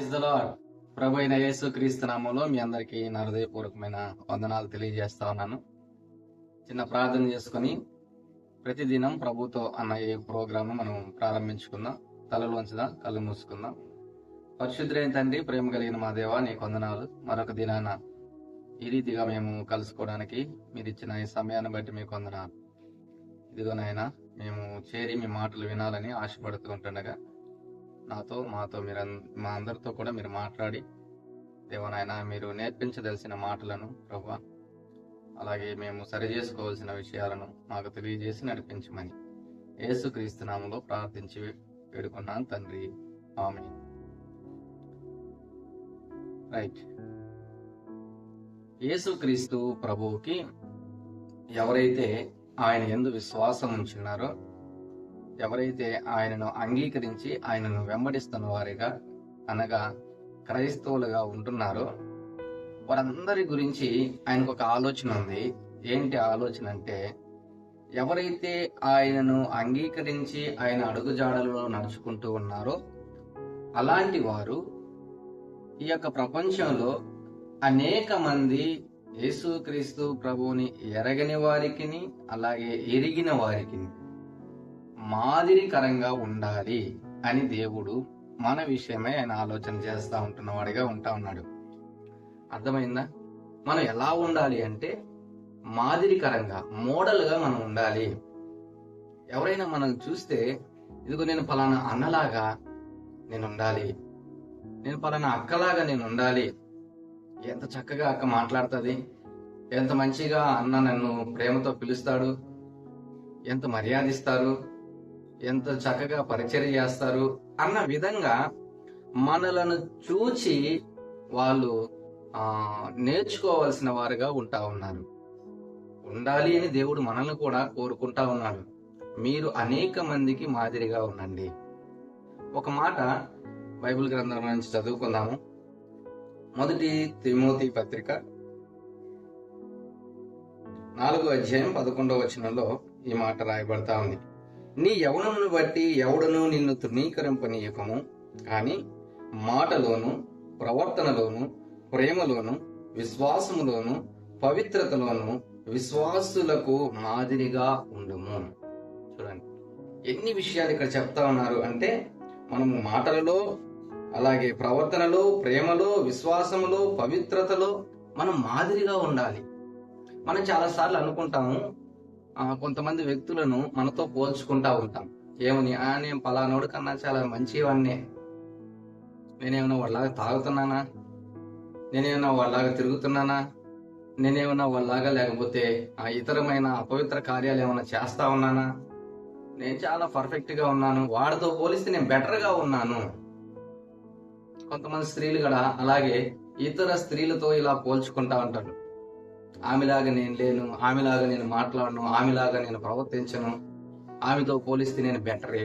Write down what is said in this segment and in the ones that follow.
Praise the lord. ప్రభు అయిన యేసు క్రీస్తు నామంలో మీ అందరికీ నా హృదయపూర్వకమైన వందనాలు తెలియజేస్తా ఉన్నాను. చిన్న ప్రార్థన చేసుకుని ప్రతిదినం ప్రభుతో అన్న ఈ ప్రోగ్రామ్ మనం ప్రారంభించుకుందాం. తలలోంచుదాం, కళ్ళు మూసుకుందాం. పరిశుద్ధుడైన తండ్రి, ప్రేమ కలిగిన మా దేవా, నీకు వందనాలు. మరొక దినాన ఈ రీతిగా మేము కలుసుకోవడానికి మీరు ఇచ్చిన ఈ సమయాన్ని బట్టి మీకు వందనాలు. ఇదిగో నాయన, మేము చేరి మీ మాటలు వినాలని ఆశపడుతూ ఉంటుండగా మాతో మీరు మా అందరితో కూడా మీరు మాట్లాడి దేవనాయన, మీరు నేర్పించదలసిన మాటలను ప్రభువా, అలాగే మేము సరి చేసుకోవాల్సిన విషయాలను మాకు తెలియజేసి నడిపించమని యేసుక్రీస్తు నామములో ప్రార్థించి వేడుకున్నాను తండ్రి, ఆమేన్. రైట్. యేసుక్రీస్తు ప్రభువుకి ఎవరైతే ఆయన యందు విశ్వాసం ఉంచున్నారో, ఎవరైతే ఆయనను అంగీకరించి ఆయనను వెంబడిస్తున్న వారిగా అనగా క్రైస్తవులుగా ఉంటున్నారో వారందరి గురించి ఆయనకు ఒక ఆలోచన ఉంది. ఏంటి ఆలోచన అంటే, ఎవరైతే ఆయనను అంగీకరించి ఆయన అడుగుజాడలలో నడుచుకుంటూ ఉన్నారో అలాంటి వారు ఈ యొక్క ప్రపంచంలో అనేక మంది యేసుక్రీస్తు ప్రభువుని ఎరగని వారికి అలాగే ఎరిగిన వారికి మాదిరికరంగా ఉండాలి అని దేవుడు మన విషయమై ఆయన ఆలోచన చేస్తూ ఉంటున్నవాడిగా ఉంటా ఉన్నాడు. అర్థమైందా? మనం ఎలా ఉండాలి అంటే మాదిరికరంగా, మోడల్గా మనం ఉండాలి. ఎవరైనా మనం చూస్తే, ఇదిగో నేను పలానా అన్నలాగా నేను ఉండాలి, నేను పలానా అక్కలాగా నేను ఉండాలి, ఎంత చక్కగా అక్క మాట్లాడుతుంది, ఎంత మంచిగా అన్న నన్ను ప్రేమతో పిలుస్తాడు, ఎంత మర్యాదిస్తారు, ఎంత చక్కగా పరిచర్య చేస్తారు అన్న విధంగా మనలను చూచి వాళ్ళు నేర్చుకోవాల్సిన వారుగా ఉంటా ఉన్నారు. ఉండాలి అని దేవుడు మనల్ని కూడా కోరుకుంటా ఉన్నాడు. మీరు అనేక మందికి మాదిరిగా ఉండండి. ఒక మాట బైబిల్ గ్రంథం నుంచి చదువుకుందాము. 1 తిమోతి పత్రిక 4వ అధ్యాయం 11వ వచనంలో ఈ మాట రాయబడతా ఉంది. నీ యవ్వనమును బట్టి ఎవడును నిన్ను తృణీకరింపనీయకము, కానీ మాటలోను, ప్రవర్తనలోను, ప్రేమలోను, విశ్వాసములోను, పవిత్రతలోను విశ్వాసులకు మాదిరిగా ఉండుము. చూడండి, ఎన్ని విషయాలు ఇక్కడ చెప్తా ఉన్నారు అంటే, మనము మాటలలో, అలాగే ప్రవర్తనలో, ప్రేమలో, విశ్వాసములో, పవిత్రతలో మనం మాదిరిగా ఉండాలి. మనం చాలాసార్లు అనుకుంటాము, కొంతమంది వ్యక్తులను మనతో పోల్చుకుంటా ఉంటాం. ఏమని? నేను పలానోడు కన్నా చాలా మంచివాడినే, నేనేమన్నా వాళ్ళలాగా తాగుతున్నానా, నేనేమన్నా వాళ్ళలాగా తిరుగుతున్నానా, నేనేమన్నా వాళ్ళలాగా లేకపోతే ఇతరమైన అపవిత్ర కార్యాలు ఏమైనా చేస్తా ఉన్నానా, నేను చాలా పర్ఫెక్ట్ గా ఉన్నాను, వాడితో పోలిస్తే నేను బెటర్ గా ఉన్నాను. కొంతమంది స్త్రీలు కూడా అలాగే ఇతర స్త్రీలతో ఇలా పోల్చుకుంటా ఉంటారు. ఆమెలాగా నేను లేను, ఆమెలాగా నేను మాట్లాడను, ఆమెలాగా నేను ప్రవర్తించను, ఆమెతో పోలిస్తే నేను బెటరే.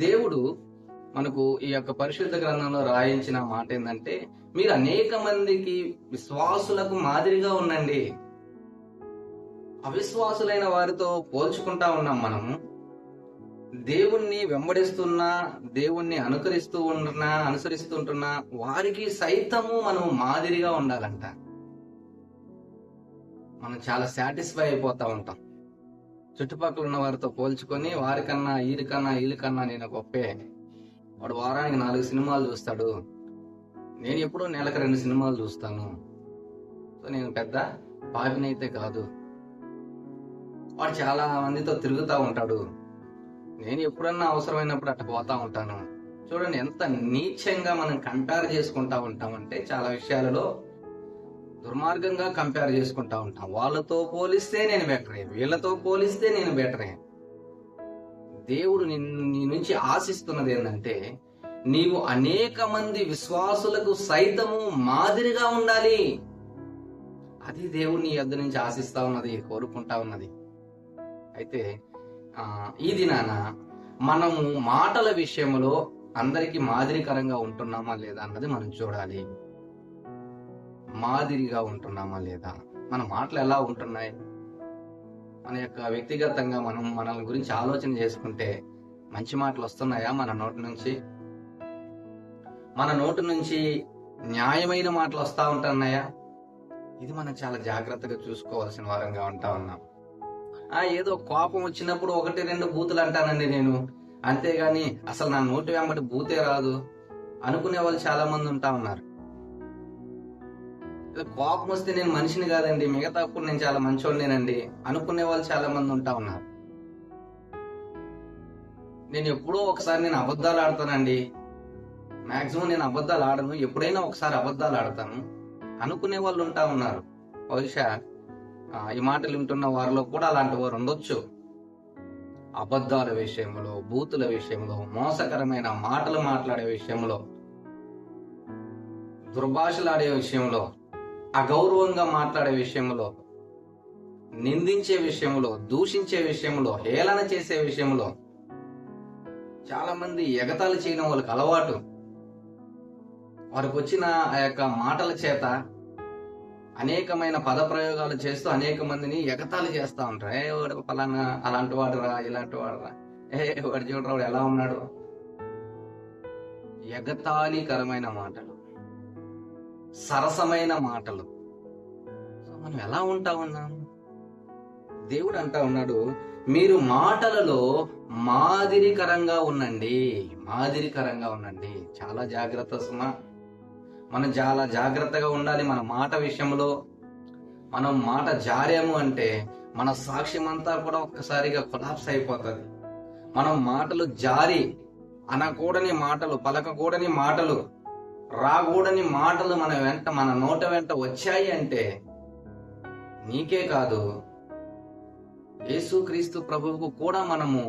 దేవుడు మనకు ఈ యొక్క పరిశుద్ధ గ్రంథంలో రాయించిన మాట ఏంటంటే, మీరు అనేక మందికి విశ్వాసులకు మాదిరిగా ఉండండి. అవిశ్వాసులైన వారితో పోల్చుకుంటా ఉన్నాం మనము. దేవుణ్ణి వెంబడిస్తున్నా, దేవుణ్ణి అనుసరిస్తుంటున్నా వారికి సైతము మనం మాదిరిగా ఉండాలంట. మనం చాలా సాటిస్ఫై అయిపోతా ఉంటాం. చుట్టుపక్కల ఉన్న వారితో పోల్చుకొని వారికన్నా వీళ్ళకన్నా నేను గొప్పే, వాడు వారానికి 4 సినిమాలు చూస్తాడు, నేను ఎప్పుడో నెలకు 2 సినిమాలు చూస్తాను, సో నేను పెద్ద పాపినైతే కాదు, వాడు చాలా మందితో తిరుగుతూ ఉంటాడు, నేను ఎప్పుడన్నా అవసరమైనప్పుడు అట్ట పోతా ఉంటాను. చూడండి, ఎంత నీచంగా మనం కంపేర్ చేసుకుంటా ఉంటామంటే, చాలా విషయాలలో దుర్మార్గంగా కంపేర్ చేసుకుంటా ఉంటాం. వాళ్ళతో పోలిస్తే నేను బెటరే, వీళ్ళతో పోలిస్తే నేను బెటరే. దేవుడు నీ నుంచి ఆశిస్తున్నది ఏంటంటే, నీవు అనేక మంది విశ్వాసులకు సైతము మాదిరిగా ఉండాలి. అది దేవుడు నీ యొద్ద నుంచి ఆశిస్తా ఉన్నది, కోరుకుంటా ఉన్నది. అయితే ఈ దినాన మనము మాటల విషయంలో అందరికీ మాదిరికరంగా ఉంటున్నామా లేదా అన్నది మనం చూడాలి. మాదిరిగా ఉంటున్నామా లేదా, మన మాటలు ఎలా ఉంటున్నాయి, మన యొక్క వ్యక్తిగతంగా మనం మనల్ని గురించి ఆలోచన చేసుకుంటే మంచి మాటలు వస్తున్నాయా మన నోటి నుంచి? మన నోటి నుంచి న్యాయమైన మాటలు వస్తా ఉంటున్నాయా? ఇది మనం చాలా జాగ్రత్తగా చూసుకోవాల్సిన వారంగా ఉంటా ఉన్నాం. ఏదో కోపం వచ్చినప్పుడు 1-2 బూతులు అంటానండి నేను, అంతేగాని అసలు నా నోటి వెంబడి బూతే రాదు అనుకునే వాళ్ళు చాలా మంది ఉంటా ఉన్నారు. కోపం వస్తే నేను మనిషిని కాదండి, మిగతా అప్పుడు నేను చాలా మంచోడినేనండి అనుకునే వాళ్ళు చాలా మంది ఉంటా ఉన్నారు. నేను ఎప్పుడో ఒకసారి నేను అబద్ధాలు ఆడతానండి, మాక్సిమం నేను అబద్ధాలు ఆడను, ఎప్పుడైనా ఒకసారి అబద్ధాలు ఆడతాను అనుకునే వాళ్ళు ఉంటా ఉన్నారు. బహుశా ఈ మాటలు వింటున్న వారిలో కూడా అలాంటి వారు ఉండొచ్చు. అబద్ధాల విషయంలో, బూతుల విషయంలో, మోసకరమైన మాటలు మాట్లాడే విషయంలో, దుర్భాషలాడే విషయంలో, అగౌరవంగా మాట్లాడే విషయంలో, నిందించే విషయంలో, దూషించే విషయంలో, హేళన చేసే విషయంలో చాలా మంది ఎగతాళి చేయడం వాళ్ళకి అలవాటు. వారికి వచ్చిన ఆ యొక్క మాటల చేత అనేకమైన పదప్రయోగాలు చేస్తూ అనేక మందిని ఎగతాళి చేస్తా ఉంటారు. వాడు ఫలానా అలాంటి వాడు రా, ఇలాంటి వాడు రా, వాడు చూడరా వాడు ఎలా ఉన్నాడు. ఎగతాళికరమైన మాటలు, సరసమైన మాటలు. మనం ఎలా ఉంటా ఉన్నాం? దేవుడు అంటా ఉన్నాడు, మీరు మాటలలో మాదిరికరంగా ఉండండి, మాదిరికరంగా ఉండండి. చాలా జాగ్రత్త సుమా, మనం చాలా జాగ్రత్తగా ఉండాలి. మన మాట విషయంలో మనం మాట జారాము అంటే మన సాక్ష్యం అంతా కూడా ఒక్కసారిగా కొలాప్స్ అయిపోతుంది. మనం మాటలు జారి అనకూడని మాటలు, పలకకూడని మాటలు, రాకూడని మాటలు మన నోట వెంట వచ్చాయి అంటే నీకే కాదు, యేసుక్రీస్తు ప్రభువుకు కూడా మనము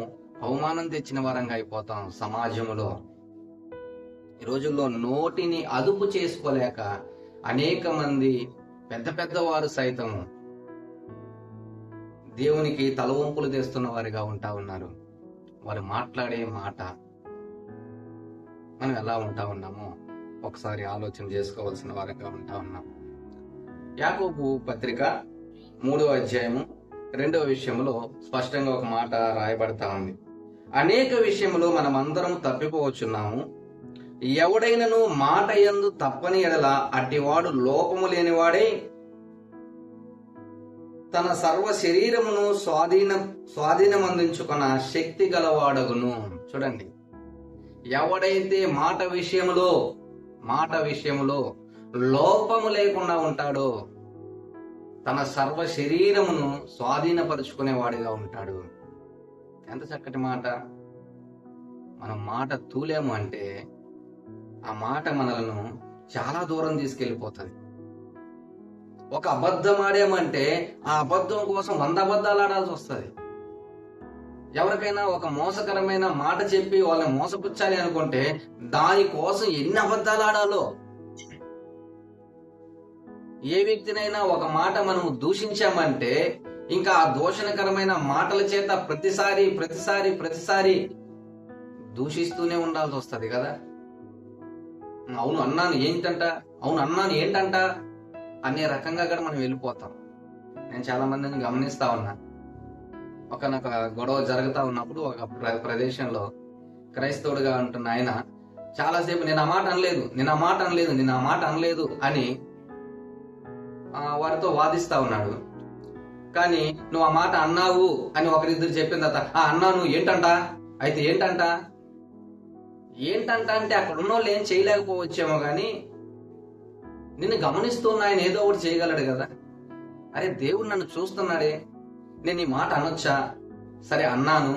అవమానం తెచ్చిన వారంగా అయిపోతాం సమాజంలో. ఈ రోజుల్లో నోటిని అదుపు చేసుకోలేక అనేక మంది పెద్ద పెద్ద వారు సైతం దేవునికి తలవంపులు తెస్తున్న వారిగా ఉంటా ఉన్నారు. వారు మాట్లాడే మాట మనం ఎలా ఉంటా ఉన్నామో ఒకసారి ఆలోచన చేసుకోవాల్సిన వారిగా ఉంటా ఉన్నాం. యాకోబు పత్రిక 3వ అధ్యాయము 2వ విషయంలో స్పష్టంగా ఒక మాట రాయబడతా ఉంది. అనేక విషయములో మనమందరం తప్పిపోవచ్చున్నాము. ఎవడైనను మాట యందు తప్పని ఎడల అట్టివాడు లోపము లేనివాడై తన సర్వ శరీరమును స్వాధీనమందించుకున్న శక్తి గలవాడగును. చూడండి, ఎవడైతే మాట విషయములో లోపము లేకుండా ఉంటాడో తన సర్వ శరీరమును స్వాధీనపరుచుకునేవాడిగా ఉంటాడు. ఎంత చక్కటి మాట. మనం మాట తూలేము అంటే ఆ మాట మనలను చాలా దూరం తీసుకెళ్లిపోతుంది. ఒక అబద్ధం ఆడామంటే ఆ అబద్ధం కోసం 100 అబద్ధాలు ఆడాల్సి వస్తుంది. ఎవరికైనా ఒక మోసకరమైన మాట చెప్పి వాళ్ళని మోసపుచ్చాలి అనుకుంటే దానికోసం ఎన్ని అబద్ధాలు ఆడాలో. ఏ వ్యక్తినైనా ఒక మాట మనం దూషించామంటే ఇంకా ఆ దూషణకరమైన మాటల చేత ప్రతిసారి దూషిస్తూనే ఉండాల్సి వస్తుంది కదా. అవును అన్నాను ఏంటంట అనే రకంగా కూడా మనం వెళ్ళిపోతాం. నేను చాలా మందిని గమనిస్తా ఉన్నా. ఒకనొక గొడవ జరుగుతా ఉన్నప్పుడు ఒక ప్రదేశంలో క్రైస్తవుడిగా ఉంటున్న ఆయన చాలాసేపు నేను ఆ మాట అనలేదు అని వారితో వాదిస్తా ఉన్నాడు. కానీ నువ్వు ఆ మాట అన్నావు అని ఒకరిద్దరు చెప్పిన తర్వాత అన్నాను ఏంటంట అంటే అక్కడ ఉన్న వాళ్ళు ఏం చేయలేకపోవచ్చేమో కానీ నిన్ను గమనిస్తున్న ఆయన ఏదో ఒకటి చేయగలడు కదా. అరే దేవుడు నన్ను చూస్తున్నాడే, నేను ఈ మాట అనొచ్చా? సరే అన్నాను,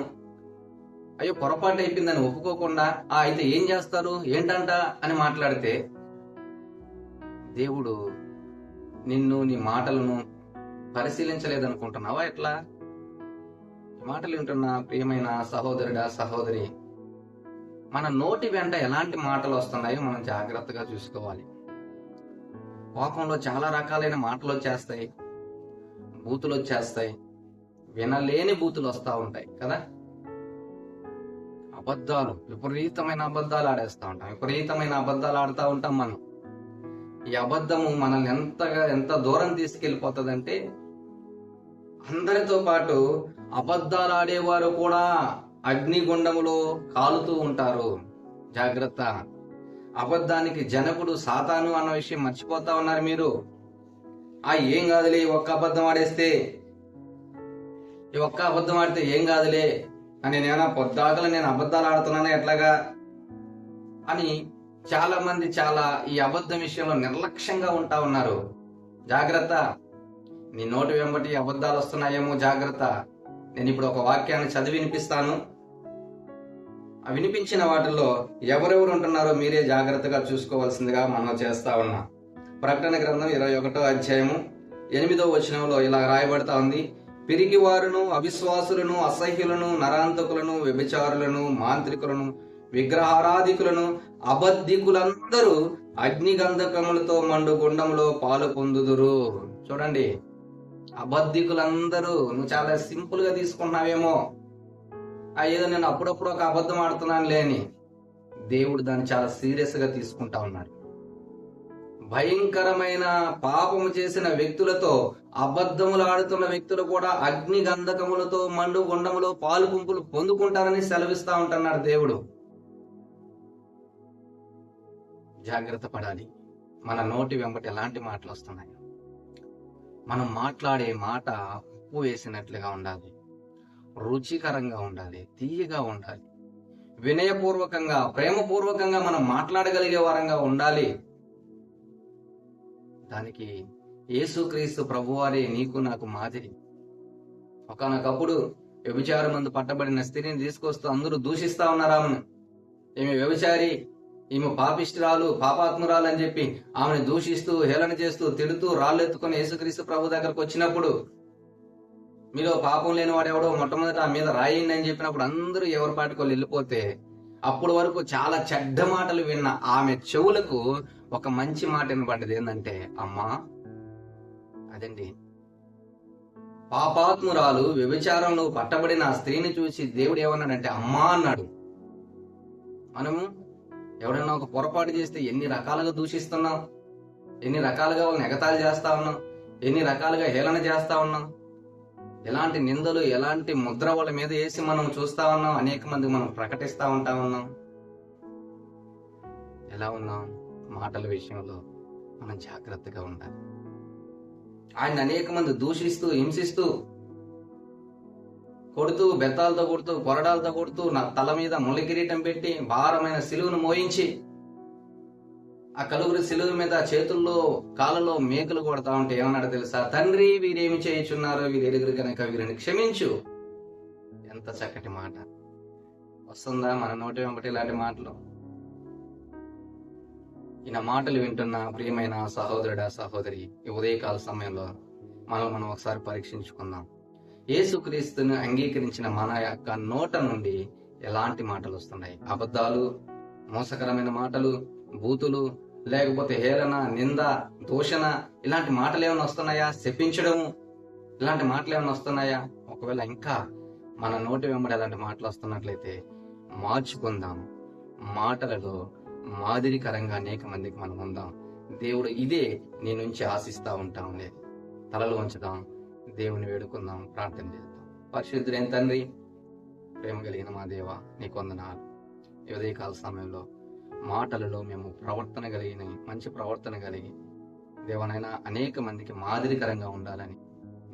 అయ్యో పొరపాటు అయిపోయిందని ఒప్పుకోకుండా అయితే ఏం చేస్తారు ఏంటంట అని మాట్లాడితే దేవుడు నిన్ను నీ మాటలను పరిశీలించలేదనుకుంటున్నావా? ఎట్లా? మాటలు వింటున్న ప్రియమైన సహోదరుడా సహోదరి, మన నోటి వెంట ఎలాంటి మాటలు వస్తున్నాయో మనం జాగ్రత్తగా చూసుకోవాలి. కోపంలో చాలా రకాలైన మాటలు వచ్చేస్తాయి, బూతులు వచ్చేస్తాయి, వినలేని బూతులు వస్తూ ఉంటాయి కదా. విపరీతమైన అబద్ధాలు ఆడుతూ ఉంటాం మనం. ఈ అబద్ధము మనల్ని ఎంత దూరం తీసుకెళ్లిపోతుందంటే అందరితో పాటు అబద్ధాలు ఆడేవారు కూడా అగ్నిగుండములో కాలుతూ ఉంటారు. జాగ్రత్త. అబద్ధానికి జనకుడు సాతాను అన్న విషయం మర్చిపోతా ఉన్నారు మీరు. ఏం కాదులే, ఈ ఒక్క అబద్ధం ఆడేస్తే, ఈ ఒక్క అబద్ధం ఆడితే ఏం కాదులే అని నేనా పొద్దాకలు నేను అబద్ధాలు ఆడుతున్నానా ఎట్లాగా అని చాలా మంది ఈ అబద్ధం విషయంలో నిర్లక్ష్యంగా ఉంటా ఉన్నారు. జాగ్రత్త, నీ నోటి వెంబటి అబద్ధాలు వస్తున్నాయేమో జాగ్రత్త. నేను ఇప్పుడు ఒక వాక్యాన్ని చదివి వినిపిస్తాను. ఆ వినిపించిన వాటిల్లో ఎవరెవరు ఉంటున్నారో మీరే జాగ్రత్తగా చూసుకోవాల్సిందిగా మనం చేస్తా ఉన్నాం. ప్రకటన గ్రంథం 21వ అధ్యాయము 8వ వచనంలో ఇలా రాయబడతా ఉంది. పిరికివారును, అవిశ్వాసులను, అసహ్యులను, నరాంతకులను, వ్యభిచారులను, మాంత్రికులను, విగ్రహారాధికులను, అబద్ధికులందరూ అగ్నిగంధకములతో మండు గుండంలో పాలు పొందుదురు. చూడండి, అబద్ధికులందరూ. నువ్వు చాలా సింపుల్ గా తీసుకుంటున్నావేమో, ఏదో నేను అప్పుడప్పుడు ఒక అబద్ధం ఆడుతున్నాను లేని. దేవుడు దాన్ని చాలా సీరియస్ గా తీసుకుంటా ఉన్నాడు. భయంకరమైన పాపము చేసిన వ్యక్తులతో, అబద్ధములు ఆడుతున్న వ్యక్తులు కూడా అగ్ని గంధకములతో మండు గుండములో పాలు పుంపులు పొందుకుంటారని సెలవిస్తా ఉంటున్నాడు దేవుడు. జాగ్రత్త పడాలి. మన నోటి వెంబటి ఎలాంటి మాటలు వస్తున్నాయి. మనం మాట్లాడే మాట ఉప్పు వేసినట్లుగా ఉండాలి, రుచికరంగా ఉండాలి, తీయగా ఉండాలి, వినయపూర్వకంగా, ప్రేమపూర్వకంగా మనం మాట్లాడగలిగే వారంగా ఉండాలి. దానికి యేసుక్రీస్తు ప్రభువారే నీకు నాకు మాదిరి. ఒకానొకప్పుడు వ్యభిచారమందు పట్టబడిన స్త్రీని తీసుకొస్తూ అందరూ దూషిస్తా ఉన్నారు ఆమెను. ఈమె వ్యభిచారి, ఈమె పాపిష్ఠురాలు, పాపాత్మురాలు అని చెప్పి ఆమెను దూషిస్తూ, హేళన చేస్తూ, తిడుతూ, రాళ్ళెత్తుకుని యేసుక్రీస్తు ప్రభు దగ్గరకు వచ్చినప్పుడు, మీలో పాపం లేని వాడు ఎవడో మొట్టమొదట ఆ మీద రాయింది అని చెప్పినప్పుడు అందరూ ఎవరి పాటికి వెళ్ళిపోతే, అప్పుడు వరకు చాలా చెడ్డ మాటలు విన్న ఆమె చెవులకు ఒక మంచి మాట వినబడ్డది. ఏంటంటే, అమ్మా, అదండి, పాపాత్మురాలు వ్యభిచారంలో పట్టబడిన ఆ స్త్రీని చూసి దేవుడు ఏమన్నాడంటే అమ్మా అన్నాడు. మనము ఎవడన్నా ఒక పొరపాటు చేస్తే ఎన్ని రకాలుగా దూషిస్తున్నాం, ఎన్ని రకాలుగా వాళ్ళని ఎగతాళి చేస్తా ఉన్నాం, ఎన్ని రకాలుగా హేళన చేస్తా ఉన్నాం, ఎలాంటి నిందలు, ఎలాంటి ముద్ర వాళ్ళ మీద వేసి మనం చూస్తా ఉన్నాం, అనేక మంది మనం ప్రకటిస్తా ఉంటా ఉన్నాం. ఎలా ఉన్నాం? మాటల విషయంలో మనం జాగ్రత్తగా ఉండాలి. ఆయన అనేక మంది దూషిస్తూ, హింసిస్తూ, కొడుతూ, బెత్తాలతో కొడుతూ, కొరడాలతో కొడుతూ, నా తల మీద ముళ్ళ కిరీటం పెట్టి భారమైన సిలువను మోయించి, ఆ కలుగురు సిలువ మీద చేతుల్లో కాళ్ళలో మేకులు కొడతా ఉంటే ఏమన్నాడు తెలుసా? తండ్రి, వీరేమి చేయుచున్నారో వీరు ఎరుగురు కనుక వీరిని క్షమించు. ఎంత చక్కటి మాట వస్తుందా మన నోటి వెంబటి ఇలాంటి మాటలు? ఈయన మాటలు వింటున్న ప్రియమైన సహోదరుడా, సహోదరి, ఈ ఉదయకాల సమయంలో మనం ఒకసారి పరీక్షించుకుందాం. యేసుక్రీస్తుని అంగీకరించిన మన యొక్క నోట నుండి ఎలాంటి మాటలు వస్తున్నాయి? అబద్ధాలు, మోసకరమైన మాటలు, బూతులు, లేకపోతే హేళన, నింద, దూషణ, ఇలాంటి మాటలు ఏమైనా వస్తున్నాయా? శపించడము, ఇలాంటి మాటలు ఏమైనా వస్తున్నాయా? ఒకవేళ ఇంకా మన నోటి వెంబడి అలాంటి మాటలు వస్తున్నట్లయితే మార్చుకుందాం. మాటలలో మాదిరికరంగా అనేక మందికి మనం ఉందాం. దేవుడు ఇదే నీ నుంచి ఆశిస్తా ఉంటాం. తలలు వంచుదాం, దేవుని వేడుకుందాం, ప్రార్థన చేద్దాం. పరిశుద్ధుడైన తండ్రి, ప్రేమ కలిగిన మా దేవ, నీకు వందనాలు. ఈ ఉదయకాల సమయంలో మాటలలో మేము ప్రవర్తన కలిగిన, మంచి ప్రవర్తన కలిగి దేవనైనా అనేక మందికి మాదిరికరంగా ఉండాలని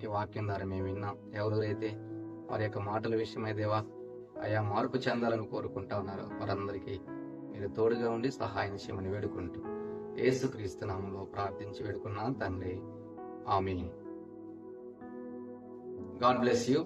ఈ వాక్యం ద్వారా మేము విన్నాం. ఎవరైతే వారి యొక్క మాటల విషయమై దేవా అయా మార్పు చెందాలని కోరుకుంటా ఉన్నారో వారందరికీ మీరు తోడుగా ఉండి సహాయం చేయమని వేడుకుంటూ యేసుక్రీస్తు నామములో ప్రార్థించి వేడుకున్నాను తండ్రి. ఆమేన్. God bless you.